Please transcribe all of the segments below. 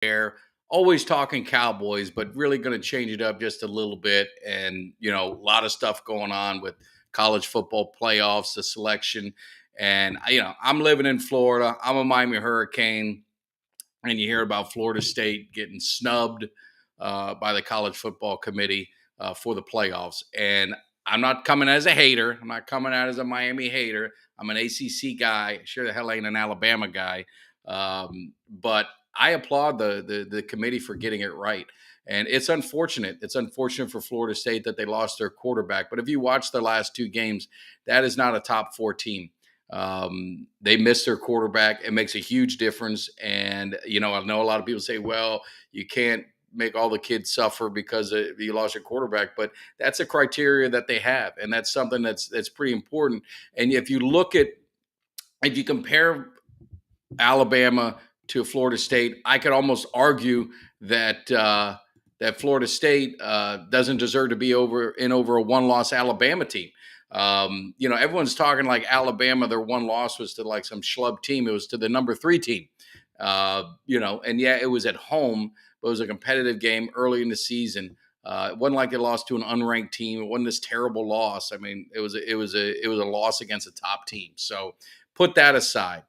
there, always talking Cowboys, but really going to change it up just a little bit. And, a lot of stuff going on with college football playoffs, the selection. And, I'm living in Florida. I'm a Miami Hurricane. And you hear about Florida State getting snubbed by the college football committee for the playoffs. And I'm not coming as a hater. I'm not coming out as a Miami hater. I'm an ACC guy. Sure the hell ain't an Alabama guy. But I applaud the committee for getting it right. And it's unfortunate. It's unfortunate for Florida State that they lost their quarterback. But if you watch the last two games, that is not a top four team. They missed their quarterback. It makes a huge difference. And, I know a lot of people say, well, you can't make all the kids suffer because you lost your quarterback, but that's a criteria that they have. And that's something that's pretty important. And if you compare Alabama to Florida State, I could almost argue that that Florida State doesn't deserve to be over a one-loss Alabama team. Everyone's talking like Alabama, their one loss was to like some schlub team. It was to the number 3 team. And yeah, it was at home, but it was a competitive game early in the season. It wasn't like they lost to an unranked team. It wasn't this terrible loss. I mean, it was a loss against a top team. So put that aside.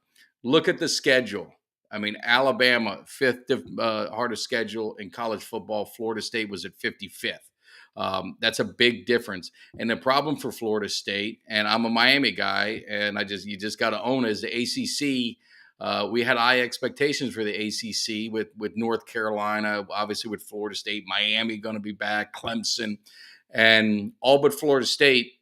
Look at the schedule. I mean, Alabama, 5th hardest schedule in college football. Florida State was at 55th. That's a big difference. And the problem for Florida State, and I'm a Miami guy, and you just got to own it, is the ACC. We had high expectations for the ACC with North Carolina, obviously with Florida State, Miami going to be back, Clemson, and all but Florida State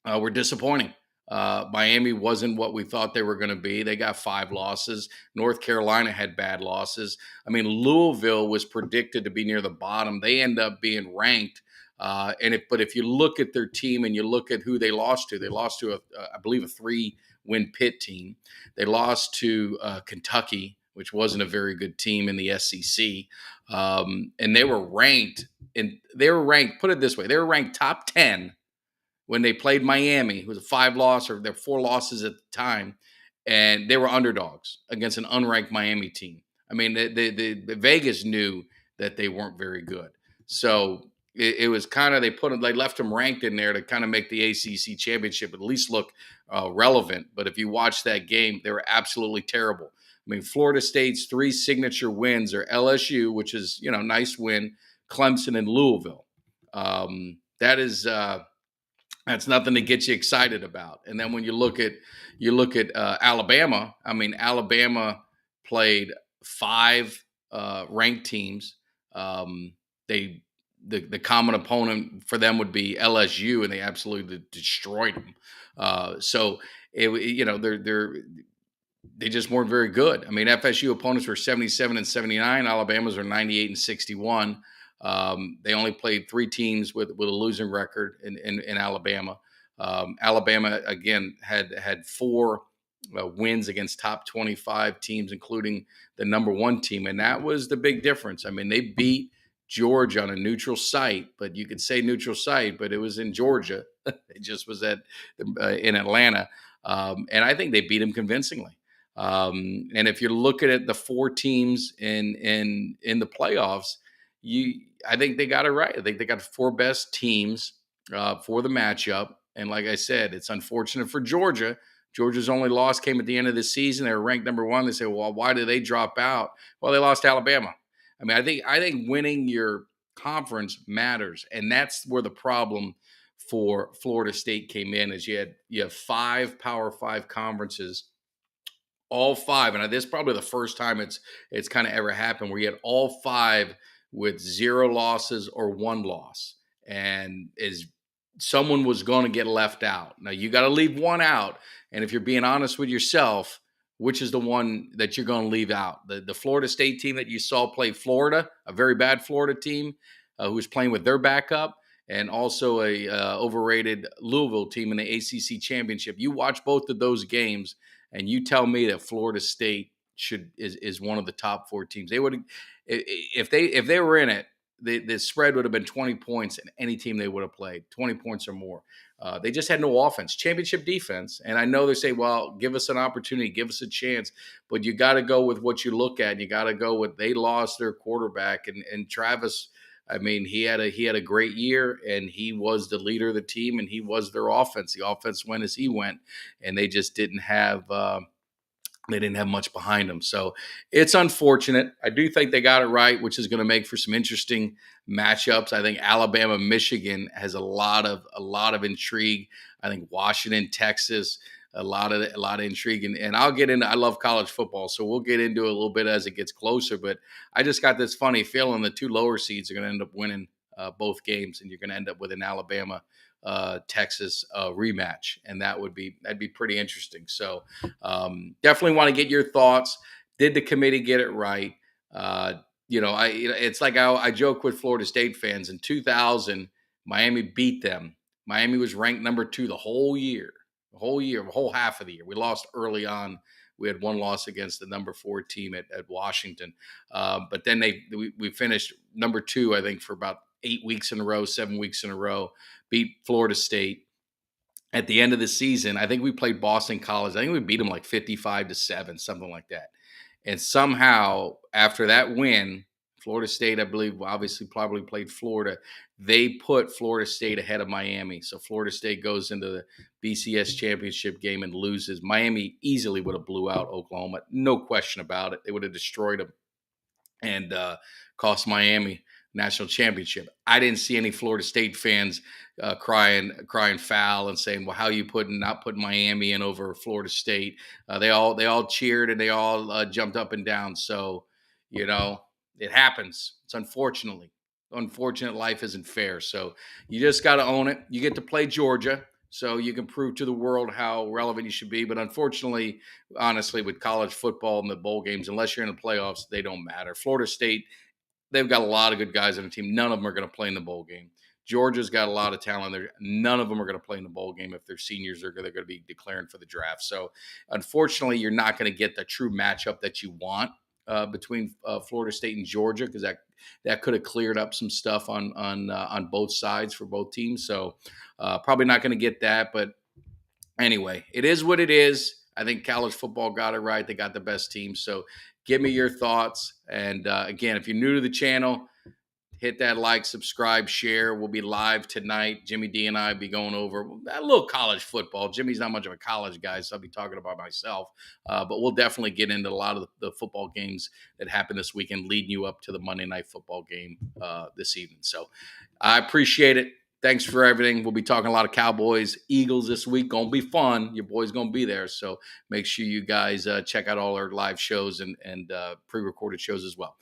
were disappointing. Miami wasn't what we thought they were going to be. They got 5 losses. North Carolina had bad losses. I mean, Louisville was predicted to be near the bottom. They end up being ranked. But if you look at their team and you look at who they lost to I believe a 3-win Pitt team. They lost to Kentucky, which wasn't a very good team in the SEC. And they were ranked. Put it this way, they were ranked top 10 when they played Miami, who was a 5-loss, or their 4 losses at the time, and they were underdogs against an unranked Miami team. I mean, the Vegas knew that they weren't very good. So it was kind of, they left them ranked in there to kind of make the ACC championship at least look relevant. But if you watch that game, they were absolutely terrible. I mean, Florida State's 3 signature wins are LSU, which is, nice win, Clemson, and Louisville. That's nothing to get you excited about. And then when you look at Alabama, I mean, Alabama played 5 ranked teams. The common opponent for them would be LSU, and they absolutely destroyed them. They just weren't very good. I mean, FSU opponents were 77 and 79. Alabama's are 98 and 61. They only played 3 teams with a losing record in Alabama. Alabama, again, had 4 wins against top 25 teams, including the number 1 team. And that was the big difference. I mean, they beat Georgia on a neutral site, but you could say neutral site, but it was in Georgia. It just was in Atlanta. And I think they beat them convincingly. And if you're looking at the 4 teams in the playoffs, I think they got it right. I think they got the 4 best teams for the matchup. And like I said, it's unfortunate for Georgia. Georgia's only loss came at the end of the season. They were ranked number 1. They say, well, why did they drop out? Well, they lost to Alabama. I mean, I think winning your conference matters. And that's where the problem for Florida State came in, is you have 5 Power 5 conferences, all 5. And this is probably the first time it's kind of ever happened where you had all 5 with 0 losses or 1 loss, and someone was going to get left out. Now you got to leave one out, and if you're being honest with yourself, which is the one that you're going to leave out? The Florida State team that you saw play Florida, a very bad Florida team who was playing with their backup, and also a overrated Louisville team in the ACC championship. You watch both of those games, and you tell me that Florida State is one of the top 4 teams. They would, if they were in it, the spread would have been 20 points in any team they would have played, 20 points or more. They just had no offense, championship defense. And I know they say, well, give us an opportunity, give us a chance. But you got to go with what you look at. You got to go with they lost their quarterback. And Travis, I mean, he had a great year, and he was the leader of the team, and he was their offense. The offense went as he went, and they just didn't have they didn't have much behind them. So it's unfortunate. I do think they got it right, which is going to make for some interesting matchups. I think Alabama, Michigan has a lot of intrigue. I think Washington, Texas, a lot of intrigue. And I'll get into, I love college football, so we'll get into it a little bit as it gets closer. But I just got this funny feeling the two lower seeds are going to end up winning both games, and you're going to end up with an Alabama Texas rematch, and that'd be pretty interesting. So definitely want to get your thoughts. Did the committee get it right? It's like I joke with Florida State fans. In 2000, Miami beat them. Miami was ranked number 2 the whole whole half of the year. We lost early on. We had one loss against the number 4 team at Washington, but then we finished number 2, I think, for about 8 weeks in a row, 7 weeks in a row. Beat Florida State. At the end of the season, I think we played Boston College. I think we beat them like 55-7, something like that. And somehow, after that win, Florida State, I believe, obviously probably played Florida. They put Florida State ahead of Miami. So Florida State goes into the BCS championship game and loses. Miami easily would have blew out Oklahoma. No question about it. They would have destroyed them and cost Miami national championship. I didn't see any Florida State fans crying foul and saying, well, how are you not putting Miami in over Florida State? They all cheered, and they all jumped up and down. So, it happens. It's unfortunate life isn't fair. So you just got to own it. You get to play Georgia, so you can prove to the world how relevant you should be. But unfortunately, honestly, with college football and the bowl games, unless you're in the playoffs, they don't matter. Florida State, they've got a lot of good guys on the team. None of them are going to play in the bowl game. Georgia's got a lot of talent there. None of them are going to play in the bowl game if they're seniors. They're going to be declaring for the draft. So, unfortunately, you're not going to get the true matchup that you want between Florida State and Georgia, because that could have cleared up some stuff on both sides for both teams. So, probably not going to get that. But anyway, it is what it is. I think college football got it right. They got the best team. So, give me your thoughts. And again, if you're new to the channel, hit that like, subscribe, share. We'll be live tonight. Jimmy Dee and I will be going over a little college football. Jimmy's not much of a college guy, so I'll be talking about myself. But we'll definitely get into a lot of the football games that happened this weekend, leading you up to the Monday Night Football game this evening. So I appreciate it. Thanks for everything. We'll be talking a lot of Cowboys, Eagles this week. Going to be fun. Your boy's going to be there. So make sure you guys check out all our live shows and pre-recorded shows as well.